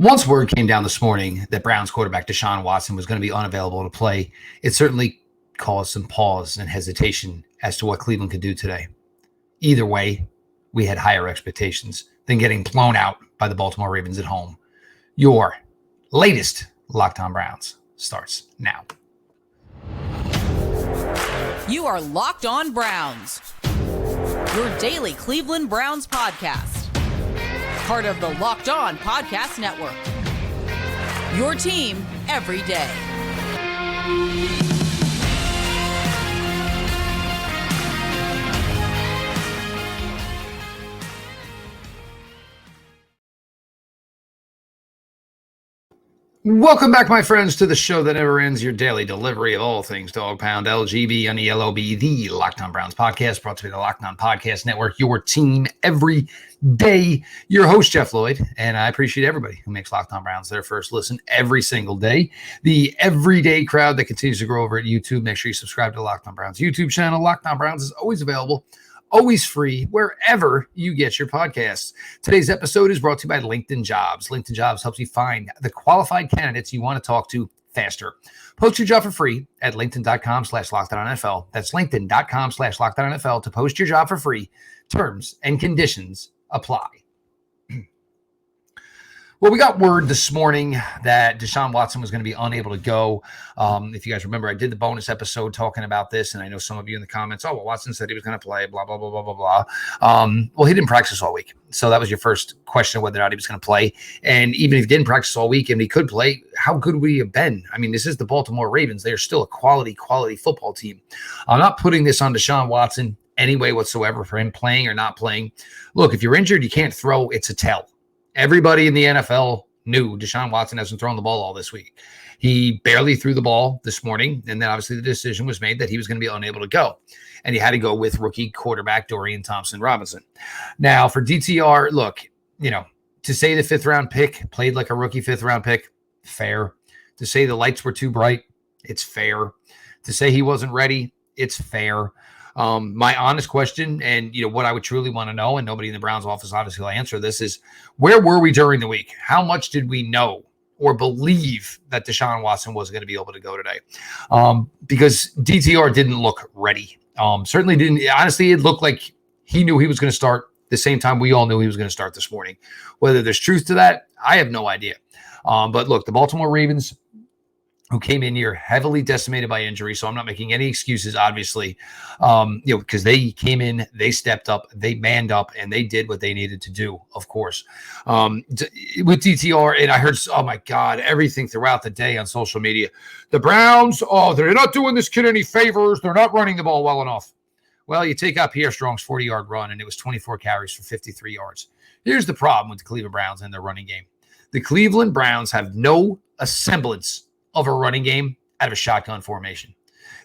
Once word came down this morning that Browns quarterback DeShaun Watson was going to be unavailable to play, it certainly caused some pause and hesitation as to what Cleveland could do today. Either way, we had higher expectations than getting blown out by the Baltimore Ravens at home. Your latest Locked On Browns starts now. You are Locked On Browns, your daily Cleveland Browns podcast. Part of the Locked On Podcast Network. Your team every day. Welcome back, my friends, to the show that never ends, your daily delivery of all things Dog Pound, LGB, on the LOB, the Locked On Browns podcast, brought to you by the Locked On Podcast Network, your team every day. Your host, Jeff Lloyd, and I appreciate everybody who makes Locked On Browns their first listen every single day. The everyday crowd that continues to grow over at YouTube. Make sure you subscribe to the Locked On Browns YouTube channel. Locked On Browns is always available, always free, wherever you get your podcasts. Today's episode is brought to you by LinkedIn Jobs. LinkedIn Jobs helps you find the qualified candidates you want to talk to faster. Post your job for free at linkedin.com/LockedOnNFL. That's linkedin.com/LockedOnNFL to post your job for free. Terms and conditions apply. Well, we got word this morning that DeShaun Watson was going to be unable to go. If you guys remember, I did the bonus episode talking about this, and I know some of you in the comments, oh, well, Watson said he was going to play, blah, blah, blah, blah, blah, blah. Well, he didn't practice all week. So that was your first question of whether or not he was going to play. And even if he didn't practice all week and he could play, how good would he have been? I mean, this is the Baltimore Ravens. They are still a quality football team. I'm not putting this on DeShaun Watson any way whatsoever for him playing or not playing. Look, if you're injured, you can't throw, it's a tell. Everybody in the NFL knew DeShaun Watson hasn't thrown the ball all this week. He barely threw the ball this morning, and then obviously the decision was made that he was going to be unable to go. And he had to go with rookie quarterback Dorian Thompson-Robinson. Now, for DTR, look, to say the fifth-round pick played like a rookie fifth-round pick, fair. To say the lights were too bright, it's fair. To say he wasn't ready, it's fair. My honest question, and what I would truly want to know, and nobody in the Browns office obviously will answer this, is where were we during the week? How much did we know or believe that DeShaun Watson was going to be able to go today? Because DTR didn't look ready. Certainly didn't. Honestly, it looked like he knew he was going to start the same time we all knew he was going to start this morning. Whether there's truth to that, I have no idea. But look, the Baltimore Ravens, who came in here heavily decimated by injury. So I'm not making any excuses, obviously, because they came in, they stepped up, they manned up, and they did what they needed to do, of course. With DTR, and I heard, oh my God, everything throughout the day on social media. The Browns, they're not doing this kid any favors. They're not running the ball well enough. Well, you take out Pierre Strong's 40-yard run, and it was 24 carries for 53 yards. Here's the problem with the Cleveland Browns and their running game. The Cleveland Browns have no semblance of a running game out of a shotgun formation.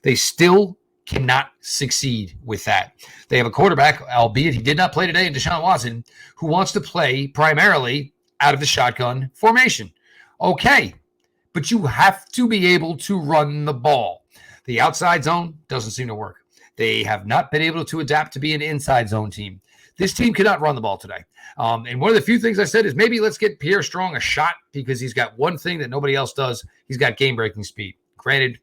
They still cannot succeed with that. They have a quarterback, albeit he did not play today, in DeShaun Watson, who wants to play primarily out of the shotgun formation. Okay, but you have to be able to run the ball. The outside zone doesn't seem to work. They have not been able to adapt to be an inside zone team. This team cannot run the ball today. And one of the few things I said is maybe let's get Pierre Strong a shot because he's got one thing that nobody else does. He's got game-breaking speed. Granted,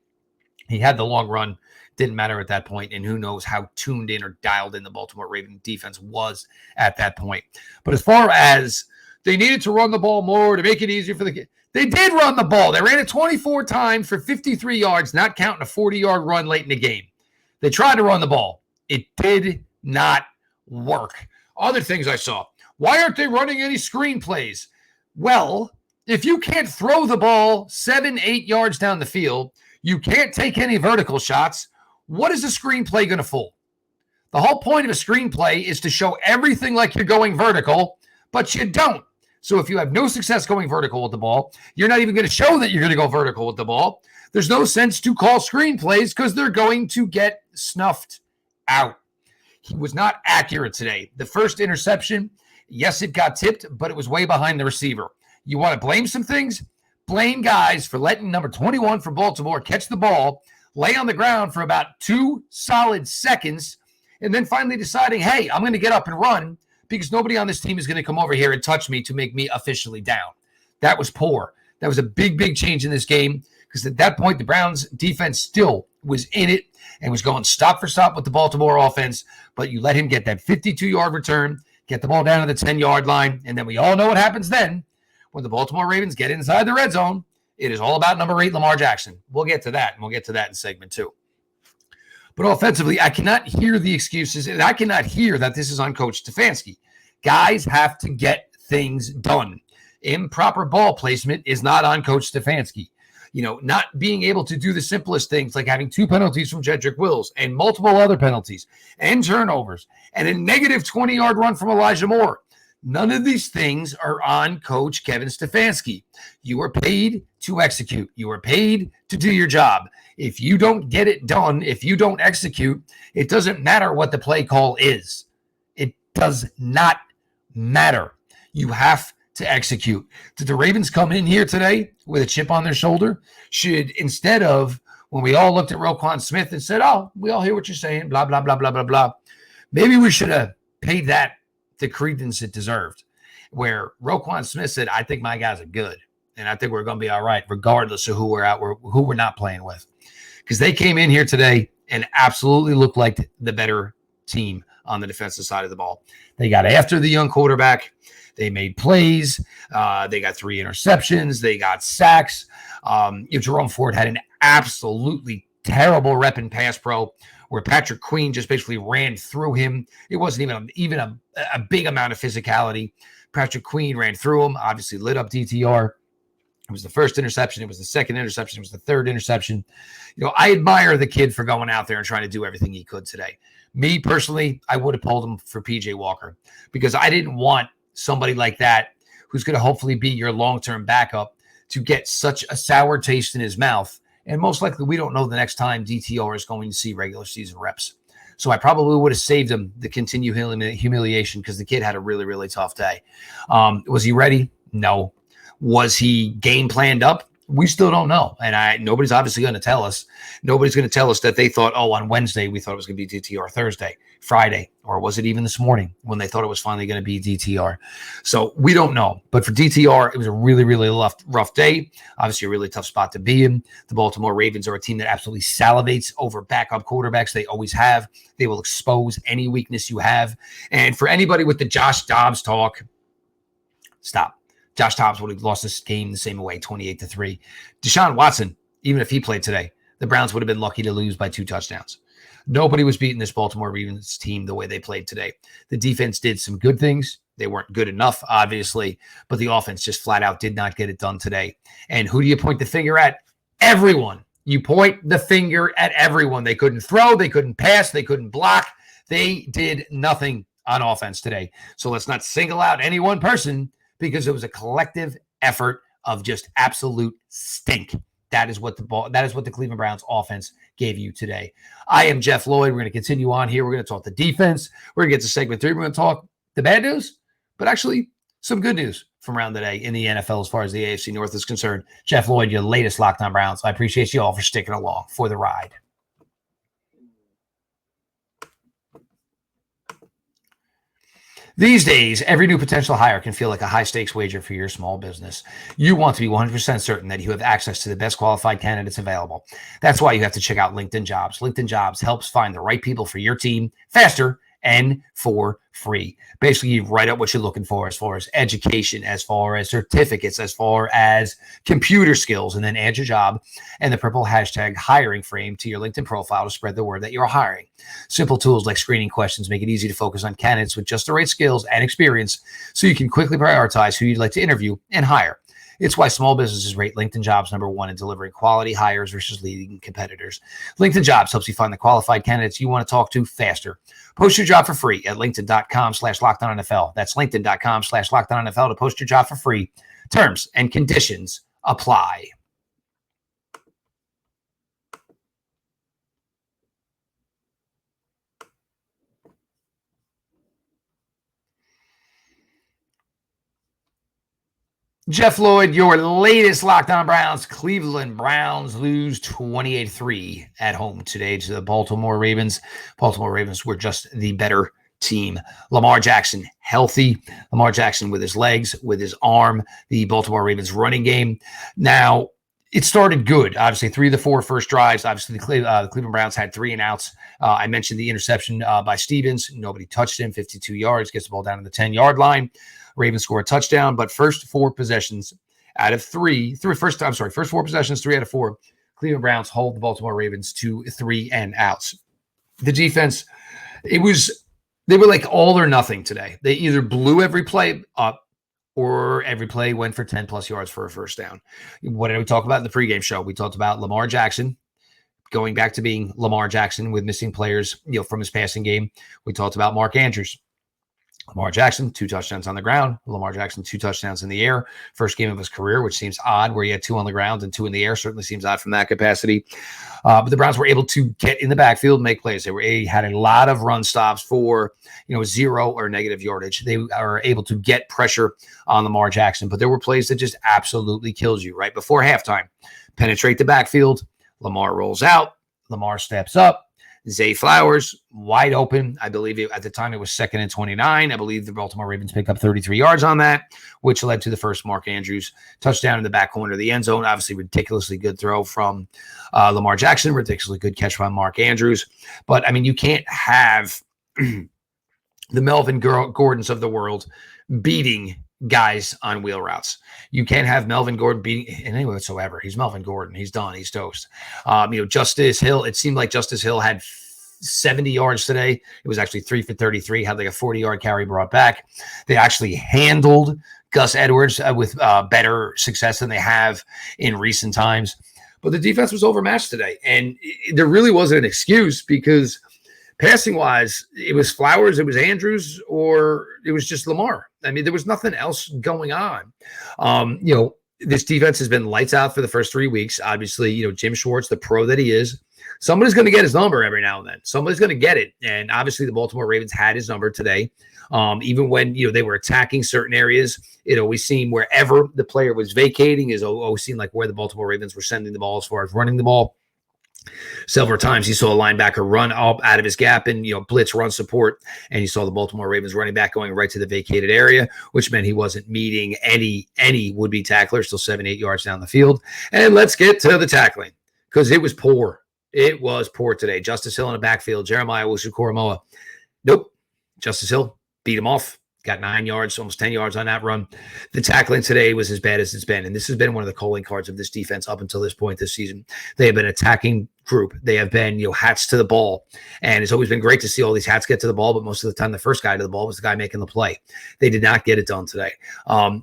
he had the long run. Didn't matter at that point, and who knows how tuned in or dialed in the Baltimore Ravens defense was at that point. But as far as they needed to run the ball more to make it easier for the kid, they did run the ball. They ran it 24 times for 53 yards, not counting a 40-yard run late in the game. They tried to run the ball. It did not work. Other things I saw. Why aren't they running any screen plays? Well, if you can't throw the ball 7-8 yards down the field, you can't take any vertical shots. What is a screenplay going to fool? The whole point of a screenplay is to show everything like you're going vertical, but you don't. So if you have no success going vertical with the ball, you're not even going to show that you're going to go vertical with the ball. There's no sense to call screenplays because they're going to get snuffed out. He was not accurate today. The first interception, yes, it got tipped, but it was way behind the receiver. You want to blame some things? Blame guys for letting number 21 for Baltimore catch the ball, lay on the ground for about 2 solid seconds, and then finally deciding, hey, I'm going to get up and run because nobody on this team is going to come over here and touch me to make me officially down. That was poor. That was a big, big change in this game because at that point, the Browns defense still was in it and was going stop for stop with the Baltimore offense. But you let him get that 52-yard return, get the ball down to the 10-yard line, and then we all know what happens then. When the Baltimore Ravens get inside the red zone, it is all about number 8, Lamar Jackson. We'll get to that, and we'll get to that in segment 2. But offensively, I cannot hear the excuses, and I cannot hear that this is on Coach Stefanski. Guys have to get things done. Improper ball placement is not on Coach Stefanski. Not being able to do the simplest things like having 2 penalties from Jedrick Wills and multiple other penalties and turnovers and a negative 20-yard run from Elijah Moore. None of these things are on Coach Kevin Stefanski. You are paid to execute. You are paid to do your job. If you don't get it done, if you don't execute, it doesn't matter what the play call is. It does not matter. You have to execute. Did the Ravens come in here today with a chip on their shoulder? Should, instead of when we all looked at Roquan Smith and said, oh, we all hear what you're saying, blah, blah, blah, blah, blah, blah. Maybe we should have paid that the credence it deserved, where Roquan Smith said, I think my guys are good, and I think we're going to be all right, regardless of who we're not playing with. Because they came in here today and absolutely looked like the better team on the defensive side of the ball. They got after the young quarterback. They made plays. They got 3 interceptions. They got sacks. Jerome Ford had an absolutely terrible rep in pass pro where Patrick Queen just basically ran through him. It wasn't even a big amount of physicality. Patrick Queen ran through him, obviously lit up DTR. It was the first interception. It was the second interception. It was the third interception. I admire the kid for going out there and trying to do everything he could today. Me, personally, I would have pulled him for PJ Walker because I didn't want somebody like that who's going to hopefully be your long-term backup to get such a sour taste in his mouth. And most likely we don't know the next time DTR is going to see regular season reps. So I probably would have saved him the continued humiliation because the kid had a really, really tough day. Was he ready? No. Was he game planned up? We still don't know. And nobody's obviously going to tell us. Nobody's going to tell us that they thought, on Wednesday, we thought it was going to be DTR, Thursday, Friday, or was it even this morning when they thought it was finally going to be DTR? So we don't know. But for DTR, it was a really, really rough day. Obviously, a really tough spot to be in. The Baltimore Ravens are a team that absolutely salivates over backup quarterbacks. They always have. They will expose any weakness you have. And for anybody with the Josh Dobbs talk, stop. Josh Dobbs would have lost this game the same way, 28-3. DeShaun Watson, even if he played today, the Browns would have been lucky to lose by 2 touchdowns. Nobody was beating this Baltimore Ravens team the way they played today. The defense did some good things. They weren't good enough, obviously, but the offense just flat out did not get it done today. And who do you point the finger at? Everyone. You point the finger at everyone. They couldn't throw. They couldn't pass. They couldn't block. They did nothing on offense today. So let's not single out any one person, because it was a collective effort of just absolute stink. That is what the Cleveland Browns offense gave you today. I am Jeff Lloyd. We're going to continue on here. We're going to talk the defense. We're going to get to segment 3. We're going to talk the bad news, but actually some good news from around the day in the NFL as far as the AFC North is concerned. Jeff Lloyd, your latest Locked On Browns. I appreciate you all for sticking along for the ride. These days, every new potential hire can feel like a high-stakes wager for your small business. You want to be 100% certain that you have access to the best qualified candidates available. That's why you have to check out LinkedIn Jobs. LinkedIn Jobs helps find the right people for your team faster and for free. Basically, you write out what you're looking for as far as education, as far as certificates, as far as computer skills, and then add your job and the purple hashtag hiring frame to your LinkedIn profile to spread the word that you're hiring. Simple tools like screening questions make it easy to focus on candidates with just the right skills and experience so you can quickly prioritize who you'd like to interview and hire. It's why small businesses rate LinkedIn Jobs #1 in delivering quality hires versus leading competitors. LinkedIn Jobs helps you find the qualified candidates you want to talk to faster. Post your job for free at linkedin.com/LockedOnNFL. That's linkedin.com/LockedOnNFL to post your job for free. Terms and conditions apply. Jeff Lloyd, your latest Locked On Browns. Cleveland Browns lose 28-3 at home today to the Baltimore Ravens. Baltimore Ravens were just the better team. Lamar Jackson healthy. Lamar Jackson with his legs, with his arm. The Baltimore Ravens running game. Now, it started good. Obviously, 3 of the 4 first drives. Obviously, the Cleveland Browns had 3 and outs. I mentioned the interception by Stevens. Nobody touched him. 52 yards. Gets the ball down to the 10-yard line. Ravens score a touchdown. But first 4 possessions out of 3. First 4 possessions, 3 out of 4. Cleveland Browns hold the Baltimore Ravens to 3 and outs. The defense, they were like all or nothing today. They either blew every play up or every play went for 10-plus yards for a first down. What did we talk about in the pregame show? We talked about Lamar Jackson going back to being Lamar Jackson with missing players, from his passing game. We talked about Mark Andrews. Lamar Jackson, 2 touchdowns on the ground. Lamar Jackson, 2 touchdowns in the air. First game of his career, which seems odd, where he had 2 on the ground and 2 in the air. Certainly seems odd from that capacity. But the Browns were able to get in the backfield, make plays. They had a lot of run stops for 0 or negative yardage. They are able to get pressure on Lamar Jackson. But there were plays that just absolutely kills you right before halftime. Penetrate the backfield. Lamar rolls out. Lamar steps up. Zay Flowers, wide open. I believe at the time it was 2nd and 29. I believe the Baltimore Ravens picked up 33 yards on that, which led to the first Mark Andrews touchdown in the back corner of the end zone. Obviously, ridiculously good throw from Lamar Jackson, ridiculously good catch by Mark Andrews. But, I mean, you can't have the Melvin Gordons of the world beating guys on wheel routes. You can't have Melvin Gordon beating in any way whatsoever. He's Melvin Gordon. He's done. He's toast. Justice Hill, it seemed like Justice Hill had 70 yards today. It was actually 3 for 33, had like a 40-yard carry brought back. They actually handled Gus Edwards with better success than they have in recent times. But the defense was overmatched today. And there really wasn't an excuse because passing-wise, it was Flowers, it was Andrews, or it was just Lamar. I mean, there was nothing else going on. This defense has been lights out for the first 3 weeks. Obviously, Jim Schwartz, the pro that he is, somebody's going to get his number every now and then. Somebody's going to get it. And obviously, the Baltimore Ravens had his number today. Even when, they were attacking certain areas, it always seemed wherever the player was vacating is always seemed like where the Baltimore Ravens were sending the ball as far as running the ball. Several times you saw a linebacker run up out of his gap and, blitz run support. And you saw the Baltimore Ravens running back going right to the vacated area, which meant he wasn't meeting any would-be tackler, still 7-8 yards down the field. And let's get to the tackling because it was poor. It was poor today. Justice Hill in the backfield. Jeremiah Owusu-Koramoah. Nope. Justice Hill beat him off. Got 9 yards, almost 10 yards on that run. The tackling today was as bad as it's been. And this has been one of the calling cards of this defense up until this point this season. They have been attacking group. They have been, hats to the ball. And it's always been great to see all these hats get to the ball. But most of the time, the first guy to the ball was the guy making the play. They did not get it done today.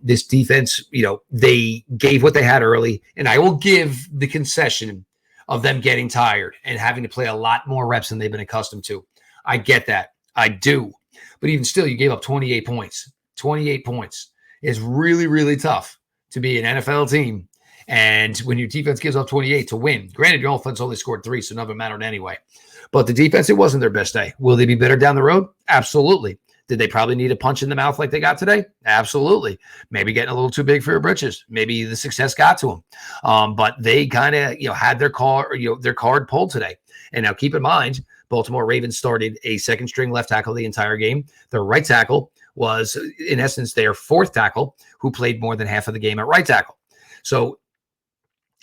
This defense, they gave what they had early. And I will give the concession of them getting tired and having to play a lot more reps than they've been accustomed to. I get that. I do. But even still, you gave up 28 points. 28 points is really, really tough to be an NFL team. And when your defense gives up 28 to win, granted, your offense only scored 3, so none of it mattered anyway. But the defense, it wasn't their best day. Will they be better down the road? Absolutely. Did they probably need a punch in the mouth like they got today? Absolutely. Maybe getting a little too big for your britches. Maybe the success got to them. But they kind of, had their card pulled today. And now keep in mind, Baltimore Ravens started a second-string left tackle the entire game. Their right tackle was, in essence, their fourth tackle, who played more than half of the game at right tackle. So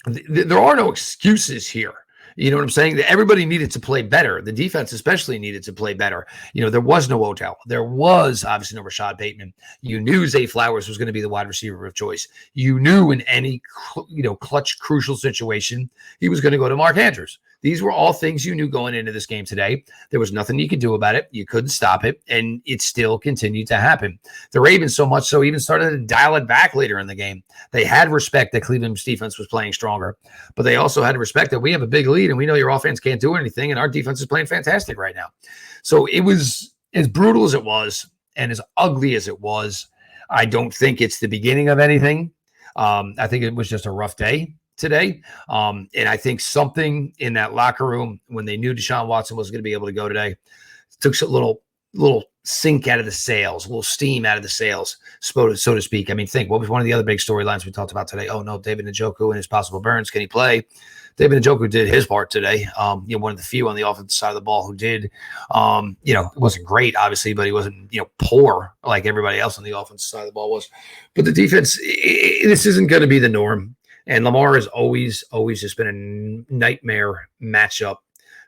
there are no excuses here. You know what I'm saying? Everybody needed to play better. The defense especially needed to play better. There was no Odell. There was obviously no Rashad Bateman. You knew Zay Flowers was going to be the wide receiver of choice. You knew in any, clutch, crucial situation, he was going to go to Mark Andrews. These were all things you knew going into this game today. There was nothing you could do about it. You couldn't stop it, and it still continued to happen. The Ravens so much so even started to dial it back later in the game. They had respect that Cleveland's defense was playing stronger, but they also had respect that we have a big lead, and we know your offense can't do anything, and our defense is playing fantastic right now. So it was as brutal as it was and as ugly as it was. I don't think it's the beginning of anything. I think it was just a rough day today. And I think something in that locker room when they knew DeShaun Watson was going to be able to go today took a little sink out of the sails, a little steam out of the sails, so to speak. I mean, think, what was one of the other big storylines we talked about today? Oh, no, David Njoku and his possible burns. Can he play? David Njoku did his part today. One of the few on the offensive side of the ball who did. It wasn't great, obviously, but he wasn't, poor like everybody else on the offensive side of the ball was. But the defense, this isn't going to be the norm. And Lamar has always just been a nightmare matchup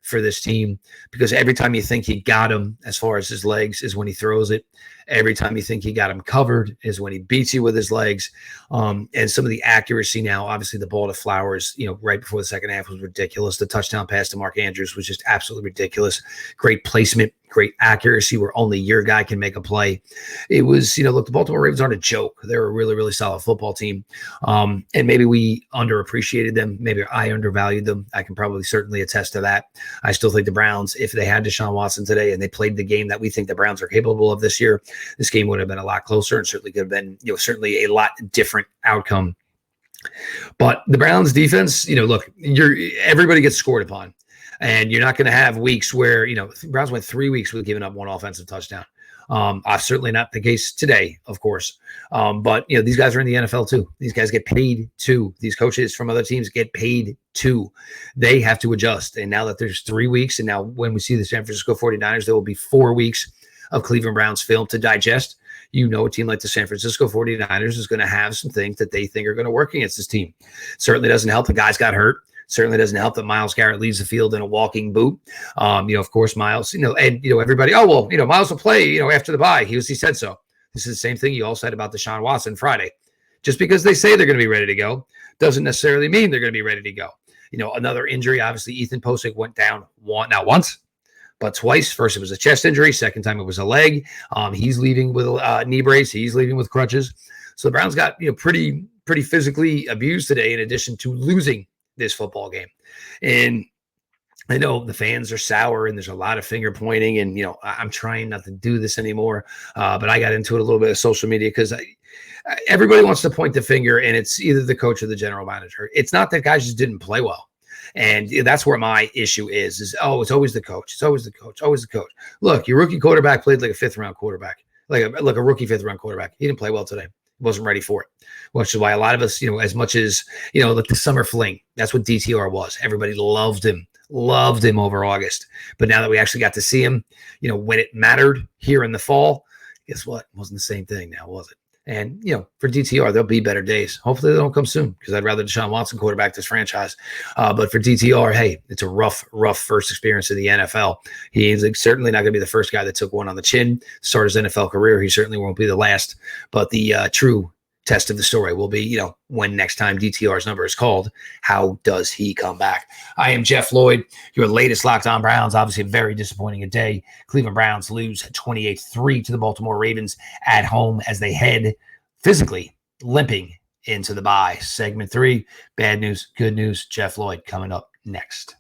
for this team, because every time you think he got him as far as his legs is when he throws it. Every time you think he got him covered is when he beats you with his legs. And some of the accuracy now, obviously the ball to Flowers, right before the second half was ridiculous. The touchdown pass to Mark Andrews was just absolutely ridiculous. Great placement, great accuracy where only your guy can make a play. It was, look, the Baltimore Ravens aren't a joke. They're a really, really solid football team. And maybe we underappreciated them. Maybe I undervalued them. I can probably certainly attest to that. I still think the Browns, if they had DeShaun Watson today and they played the game that we think the Browns are capable of this year, this game would have been a lot closer and certainly could have been, certainly a lot different outcome. But the Browns defense, look, everybody gets scored upon. And you're not going to have weeks where, the Browns went 3 weeks with giving up one offensive touchdown. Certainly not the case today, of course. But, these guys are in the NFL too. These guys get paid too. These coaches from other teams get paid too. They have to adjust. And now that there's 3 weeks, and now when we see the San Francisco 49ers, there will be 4 weeks of Cleveland Browns film to digest. A team like the San Francisco 49ers is going to have some things that they think are going to work against this team. Certainly doesn't help the guys got hurt. Certainly doesn't help that Myles Garrett leaves the field in a walking boot. Of course, Myles, and everybody, Myles will play, after the bye. He said so. This is the same thing you all said about DeShaun Watson Friday. Just because they say they're going to be ready to go doesn't necessarily mean they're going to be ready to go. Another injury, obviously, Ethan Pocic went down not once, but twice. First, it was a chest injury. Second time, it was a leg. He's leaving with a knee brace. He's leaving with crutches. So the Browns got, pretty physically abused today, in addition to losing this football game. And I know the fans are sour and there's a lot of finger pointing, and I'm trying not to do this anymore, but I got into it a little bit of social media because everybody wants to point the finger, and it's either the coach or the general manager. It's not that guys just didn't play well. And that's where my issue is it's always the coach. It's always the coach, always the coach. Look, your rookie quarterback played like a fifth-round quarterback, like a rookie fifth-round quarterback. He didn't play well today. Wasn't ready for it, which is why a lot of us, as much as, like the summer fling, that's what DTR was. Everybody loved him over August. But now that we actually got to see him, when it mattered here in the fall, guess what? It wasn't the same thing now, was it? And, for DTR, there'll be better days. Hopefully they don't come soon, because I'd rather DeShaun Watson quarterback this franchise. But for DTR, hey, it's a rough first experience in the NFL. He's certainly not going to be the first guy that took one on the chin, start his NFL career. He certainly won't be the last. But the true test of the story will be, when next time DTR's number is called, how does he come back? I am Jeff Lloyd, your latest Locked On Browns. Obviously, a very disappointing day. Cleveland Browns lose 28-3 to the Baltimore Ravens at home as they head physically limping into the bye. Segment 3, bad news, good news. Jeff Lloyd coming up next.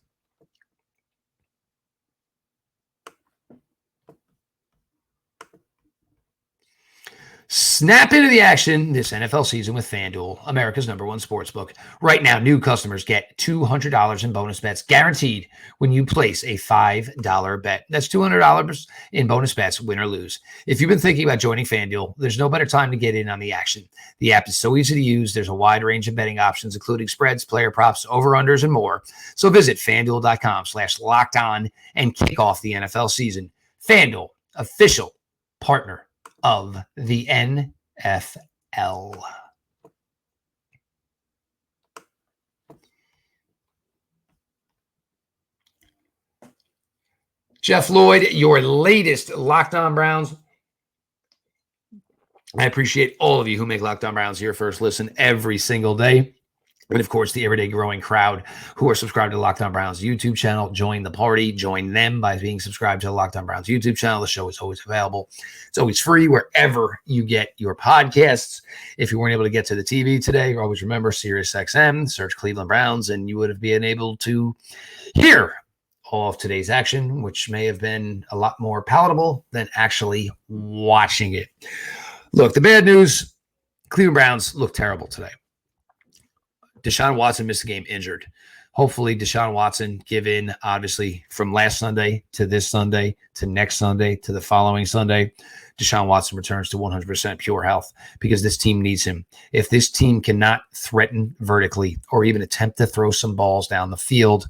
Snap into the action this NFL season with FanDuel, America's #1 sportsbook. Right now, new customers get $200 in bonus bets guaranteed when you place a $5 bet. That's $200 in bonus bets, win or lose. If you've been thinking about joining FanDuel, there's no better time to get in on the action. The app is so easy to use. There's a wide range of betting options, including spreads, player props, over-unders, and more. So visit FanDuel.com/lockedon and kick off the NFL season. FanDuel, official partner of the NFL. Jeff Lloyd, your latest Locked On Browns. I appreciate all of you who make Locked On Browns your first listen every single day. And, of course, the everyday growing crowd who are subscribed to the Locked On Browns YouTube channel. Join the party. Join them by being subscribed to the Locked On Browns YouTube channel. The show is always available. It's always free wherever you get your podcasts. If you weren't able to get to the TV today, always remember SiriusXM, search Cleveland Browns, and you would have been able to hear all of today's action, which may have been a lot more palatable than actually watching it. Look, the bad news, Cleveland Browns look terrible today. DeShaun Watson missed the game injured. hopefully DeShaun Watson, given obviously from last Sunday to this Sunday to next Sunday to the following Sunday, DeShaun Watson returns to 100% pure health because this team needs him. If this team cannot threaten vertically or even attempt to throw some balls down the field,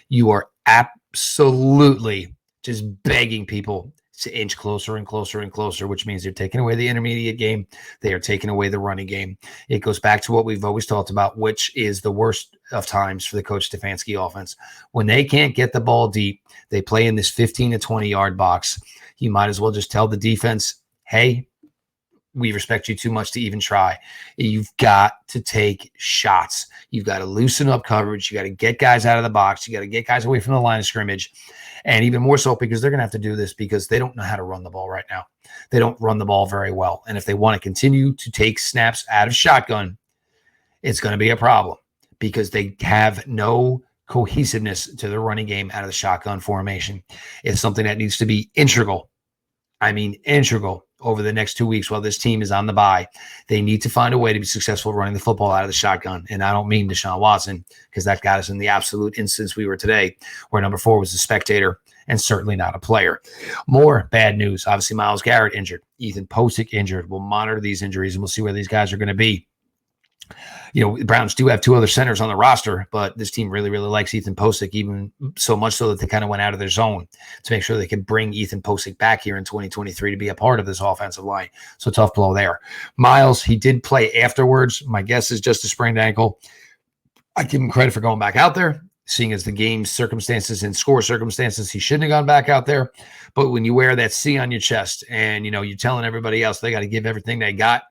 you are absolutely just begging people to inch closer and closer and closer, which means they're taking away the intermediate game. They are taking away the running game. It goes back to what we've always talked about, which is the worst of times for the Coach Stefanski offense. When they can't get the ball deep, they play in this 15 to 20-yard box. You might as well just tell the defense, hey, we respect you too much to even try. You've got to take shots. You've got to loosen up coverage. You got to get guys out of the box. You got to get guys away from the line of scrimmage. And even more so because they're going to have to do this because they don't know how to run the ball right now. They don't run the ball very well. And if they want to continue to take snaps out of shotgun, it's going to be a problem because they have no cohesiveness to the running game out of the shotgun formation. It's something that needs to be integral. I mean, integral over the next 2 weeks while this team is on the bye. They need to find a way to be successful running the football out of the shotgun. And I don't mean DeShaun Watson because that got us in the absolute instance we were today where number 4 was a spectator and certainly not a player. More bad news. Obviously, Myles Garrett injured. Ethan Pocic injured. We'll monitor these injuries and we'll see where these guys are going to be. You know, the Browns do have 2 other centers on the roster, but this team really, really likes Ethan Pocic, even so much so that they kind of went out of their zone to make sure they could bring Ethan Pocic back here in 2023 to be a part of this offensive line. So tough blow there. Myles, he did play afterwards. My guess is just a sprained ankle. I give him credit for going back out there, seeing as the game's circumstances and score circumstances, he shouldn't have gone back out there. But when you wear that C on your chest and, you know, you're telling everybody else they got to give everything they got,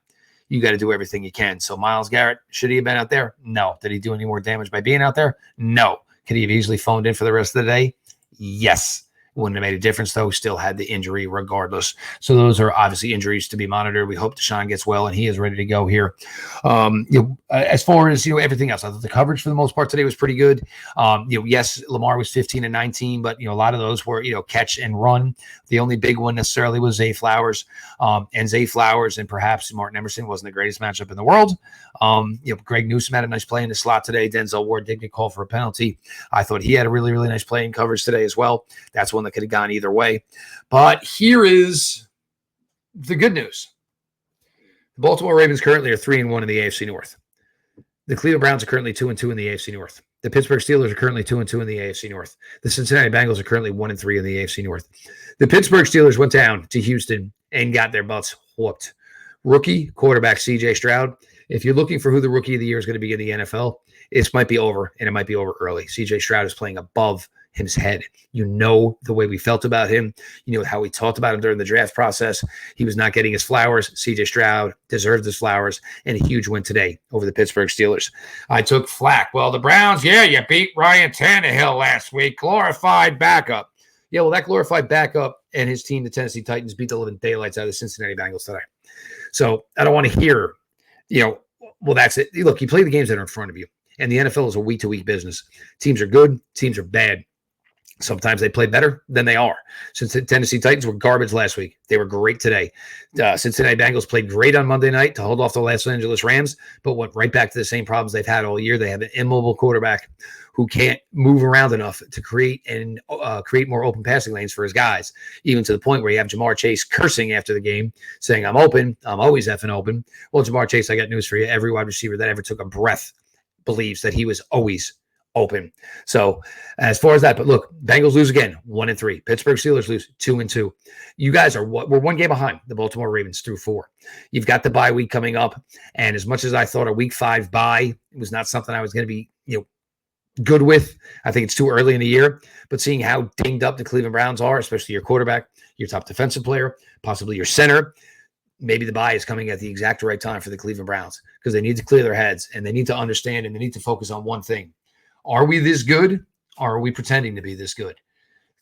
you got to do everything you can. So Myles Garrett, should he have been out there? No. Did he do any more damage by being out there? No. Could he have easily phoned in for the rest of the day? Yes. Wouldn't have made a difference, though. Still had the injury regardless. So those are obviously injuries to be monitored. We hope DeShaun gets well and he is ready to go here. As far as, everything else, I thought the coverage for the most part today was pretty good. Yes, Lamar was 15 and 19, but, a lot of those were, catch and run. The only big one necessarily was Zay Flowers. And Zay Flowers and perhaps Martin Emerson wasn't the greatest matchup in the world. Greg Newsome had a nice play in the slot today. Denzel Ward did get called for a penalty. I thought he had a really, really nice play in coverage today as well. That's one that could have gone either way. But here is the good news. The Baltimore Ravens currently are 3-1 in the AFC North. The Cleveland Browns are currently 2-2 in the AFC North. The Pittsburgh Steelers are currently 2-2 in the AFC North. The Cincinnati Bengals are currently 1-3 in the AFC North. The Pittsburgh Steelers went down to Houston and got their butts whooped. Rookie quarterback C.J. Stroud. If you're looking for who the rookie of the year is going to be in the NFL, this might be over, and it might be over early. C.J. Stroud is playing above his head. You know the way we felt about him. You know how we talked about him during the draft process. He was not getting his flowers. C.J. Stroud deserved his flowers, and a huge win today over the Pittsburgh Steelers. I took flack. Well, the Browns, you beat Ryan Tannehill last week. Glorified backup. Yeah, well, that glorified backup and his team, the Tennessee Titans, beat the living daylights out of the Cincinnati Bengals today. So I don't want to hear, well, that's it. Look, you play the games that are in front of you, and the NFL is a week-to-week business. Teams are good. Teams are bad. Sometimes they play better than they are. Since the Tennessee Titans were garbage last week, they were great today. Cincinnati Bengals played great on Monday night to hold off the Los Angeles Rams, but went right back to the same problems they've had all year. They have an immobile quarterback who can't move around enough to create more open passing lanes for his guys, even to the point where you have Jamar Chase cursing after the game, saying, "I'm open. I'm always effing open." Well, Jamar Chase, I got news for you. Every wide receiver that ever took a breath believes that he was always open. So as far as that, but look, Bengals lose again, 1-3. Pittsburgh Steelers lose 2-2. You guys we're one game behind the Baltimore Ravens through 4. You've got the bye week coming up. And as much as I thought a week 5 bye was not something I was going to be, good with, I think it's too early in the year, but seeing how dinged up the Cleveland Browns are, especially your quarterback, your top defensive player, possibly your center, maybe the bye is coming at the exact right time for the Cleveland Browns because they need to clear their heads and they need to understand and they need to focus on one thing. Are we this good, or are we pretending to be this good?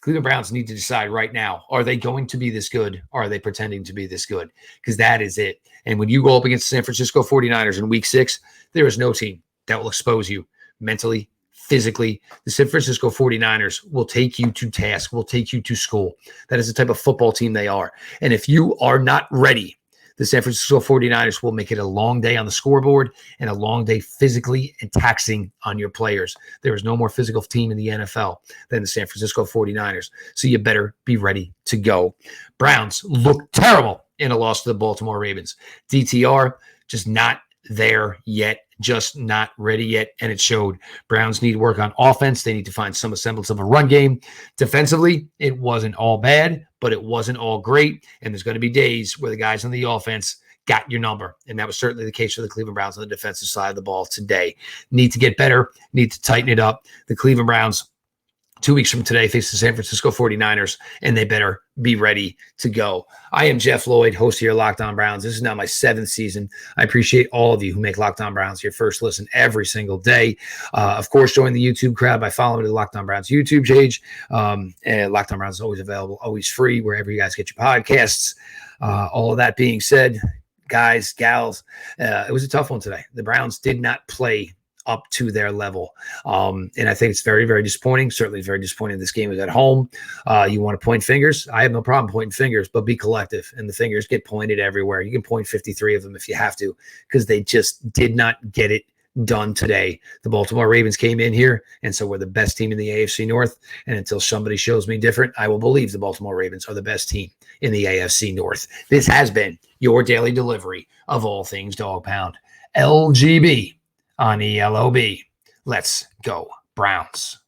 Cleveland Browns need to decide right now, are they going to be this good, or are they pretending to be this good? Because that is it. And when you go up against the San Francisco 49ers in week 6, there is no team that will expose you mentally, physically. The San Francisco 49ers will take you to task, will take you to school. That is the type of football team they are. And if you are not ready, The San Francisco 49ers will make it a long day on the scoreboard and a long day physically and taxing on your players. There is no more physical team in the NFL than the San Francisco 49ers. So you better be ready to go. Browns look terrible in a loss to the Baltimore Ravens. DTR just not there yet, just not ready yet, and it showed. Browns need work on offense. They need to find some semblance of a run game. Defensively, it wasn't all bad, but it wasn't all great, and there's going to be days where the guys on the offense got your number, and that was certainly the case for the Cleveland Browns on the defensive side of the ball today. Need to get better, need to tighten it up. The Cleveland Browns 2 weeks from today face the San Francisco 49ers, and they better be ready to go. I am Jeff Lloyd, host of your Locked On Browns. This is now my 7th season. I appreciate all of you who make Locked On Browns your first listen every single day. Of course, join the YouTube crowd by following the Locked On Browns YouTube page. And Locked On Browns is always available, always free, wherever you guys get your podcasts. All of that being said, guys, gals, it was a tough one today. The Browns did not play up to their level. And I think it's very, very disappointing. Certainly very disappointing. This game is at home. You want to point fingers? I have no problem pointing fingers, but be collective. And the fingers get pointed everywhere. You can point 53 of them if you have to, because they just did not get it done today. The Baltimore Ravens came in here, and so we're the best team in the AFC North. And until somebody shows me different, I will believe the Baltimore Ravens are the best team in the AFC North. This has been your daily delivery of all things Dog Pound. LGB on ELOB. Let's go, Browns.